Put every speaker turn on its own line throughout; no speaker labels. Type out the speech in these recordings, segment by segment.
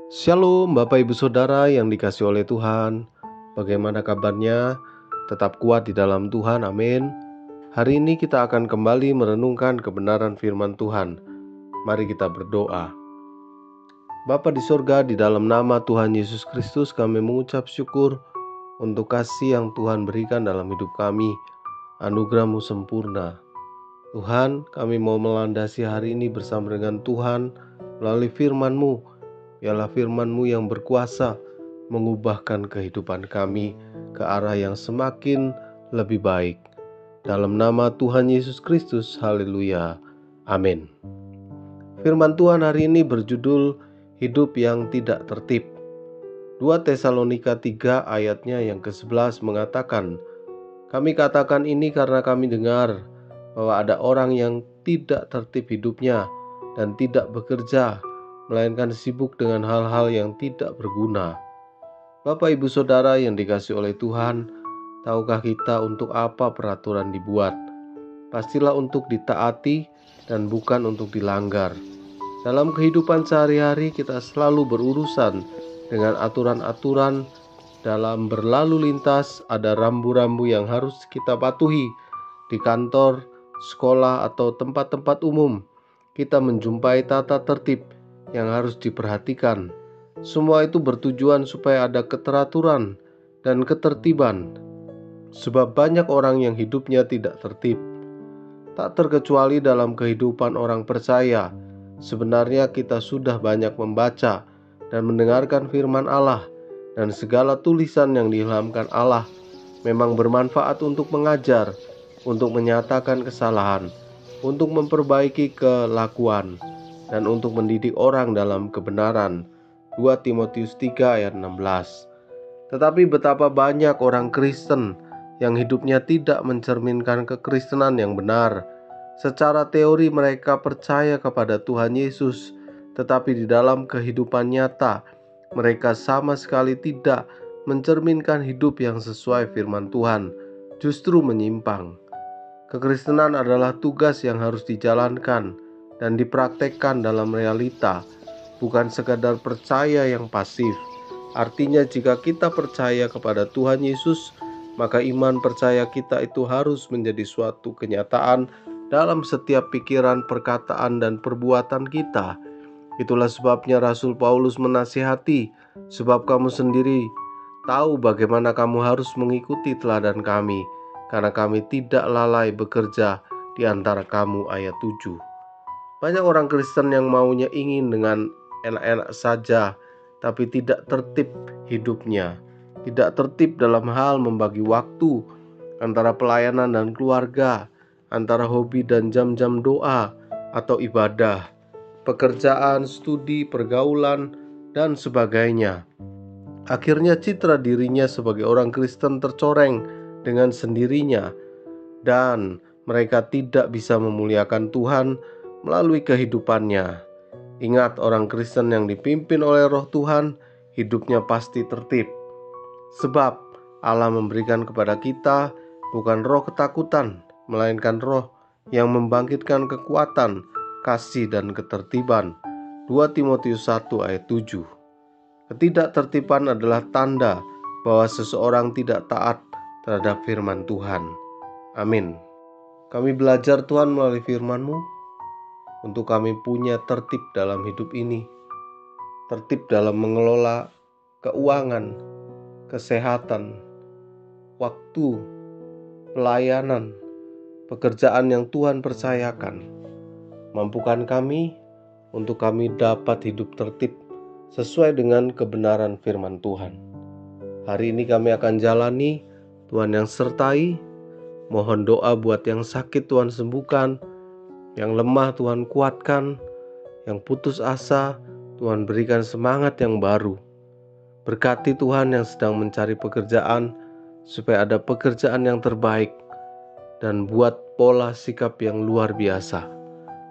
Shalom Bapak Ibu Saudara yang dikasihi oleh Tuhan. Bagaimana kabarnya? Tetap kuat di dalam Tuhan, amin. Hari ini kita akan kembali merenungkan kebenaran firman Tuhan. Mari kita berdoa. Bapa di sorga, di dalam nama Tuhan Yesus Kristus kami mengucap syukur untuk kasih yang Tuhan berikan dalam hidup kami. Anugerah-Mu sempurna. Tuhan, kami mau melandasi hari ini bersama dengan Tuhan melalui firman-Mu. Biarlah firman-Mu yang berkuasa mengubahkan kehidupan kami ke arah yang semakin lebih baik. Dalam nama Tuhan Yesus Kristus, haleluya, amin. Firman Tuhan hari ini berjudul Hidup yang Tidak Tertib. 2 Tesalonika 3 ayatnya yang ke-11 mengatakan, "Kami katakan ini karena kami dengar bahwa ada orang yang tidak tertib hidupnya dan tidak bekerja, melainkan sibuk dengan hal-hal yang tidak berguna." Bapak Ibu Saudara yang dikasihi oleh Tuhan, tahukah kita untuk apa peraturan dibuat? Pastilah untuk ditaati dan bukan untuk dilanggar. Dalam kehidupan sehari-hari kita selalu berurusan dengan aturan-aturan. Dalam berlalu lintas ada rambu-rambu yang harus kita patuhi. Di kantor, sekolah, atau tempat-tempat umum kita menjumpai tata tertib yang harus diperhatikan. Semua itu bertujuan supaya ada keteraturan dan ketertiban. Sebab banyak orang yang hidupnya tidak tertib. Tak terkecuali dalam kehidupan orang percaya. Sebenarnya kita sudah banyak membaca dan mendengarkan firman Allah, dan segala tulisan yang diilhamkan Allah memang bermanfaat untuk mengajar, untuk menyatakan kesalahan, untuk memperbaiki kelakuan, dan untuk mendidik orang dalam kebenaran. 2 Timotius 3 ayat 16. Tetapi betapa banyak orang Kristen yang hidupnya tidak mencerminkan kekristenan yang benar. Secara teori mereka percaya kepada Tuhan Yesus, tetapi di dalam kehidupan nyata mereka sama sekali tidak mencerminkan hidup yang sesuai firman Tuhan, justru menyimpang. Kekristenan adalah tugas yang harus dijalankan dan dipraktekkan dalam realita, bukan sekadar percaya yang pasif. Artinya jika kita percaya kepada Tuhan Yesus, maka iman percaya kita itu harus menjadi suatu kenyataan dalam setiap pikiran, perkataan, dan perbuatan kita. Itulah sebabnya Rasul Paulus menasihati, "Sebab kamu sendiri tahu bagaimana kamu harus mengikuti teladan kami, karena kami tidak lalai bekerja di antara kamu." Ayat 7. Banyak orang Kristen yang maunya ingin dengan enak-enak saja, tapi tidak tertib hidupnya. Tidak tertib dalam hal membagi waktu antara pelayanan dan keluarga, antara hobi dan jam-jam doa atau ibadah, pekerjaan, studi, pergaulan, dan sebagainya. Akhirnya citra dirinya sebagai orang Kristen tercoreng dengan sendirinya, dan mereka tidak bisa memuliakan Tuhan melalui kehidupannya. Ingat, orang Kristen yang dipimpin oleh Roh Tuhan, hidupnya pasti tertib. Sebab Allah memberikan kepada kita bukan roh ketakutan, melainkan roh yang membangkitkan kekuatan, kasih, dan ketertiban. 2 Timotius 1 ayat 7. Ketidaktertiban adalah tanda bahwa seseorang tidak taat terhadap firman Tuhan. Amin. Kami belajar Tuhan melalui firman-Mu untuk kami punya tertib dalam hidup ini. Tertib dalam mengelola keuangan, kesehatan, waktu, pelayanan, pekerjaan yang Tuhan percayakan. Mampukan kami untuk kami dapat hidup tertib sesuai dengan kebenaran firman Tuhan. Hari ini kami akan jalani, Tuhan yang sertai. Mohon doa buat yang sakit Tuhan sembuhkan, yang lemah Tuhan kuatkan, yang putus asa Tuhan berikan semangat yang baru. Berkati Tuhan yang sedang mencari pekerjaan, supaya ada pekerjaan yang terbaik, dan buat pola sikap yang luar biasa.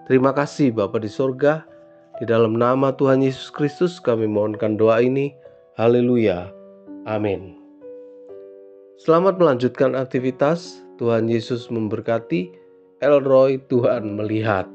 Terima kasih Bapa di sorga. Di dalam nama Tuhan Yesus Kristus kami mohonkan doa ini. Haleluya. Amin. Selamat melanjutkan aktivitas. Tuhan Yesus memberkati. Elroy, Tuhan melihat.